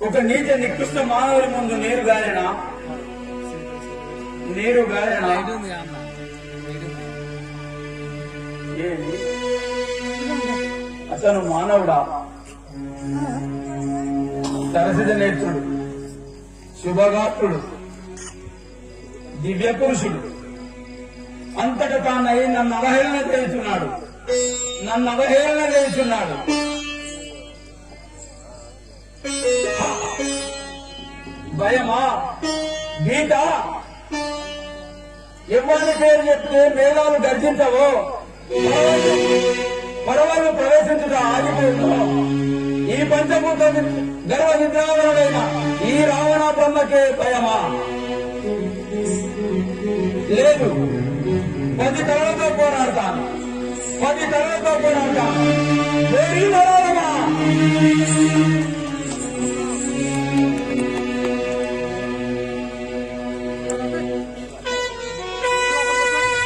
ఒక నీచ నికృష్ట మానవుడి ముందు నీరు గాలినా ఏమి అతను మానవుడా? సరసిజ నేత్రుడు, శుభగాత్రుడు, దివ్య పురుషుడు, అంతట తానై నన్ను అవహేళన చేస్తున్నాడు. భయమా, గీత, ఎవరి పేరు చెప్తే మేఘాలు గర్జించవో, పర్వాలు ప్రవేశించుట ఆగిపోయిందో, ఈ పంచభూత గర్వ నిద్రావరుడైన ఈ రావణ బ్రహ్మకే భయమా? లేదు, 10 తలలతో పోరాడతాను. 10 తలలతో పోరాడతాను.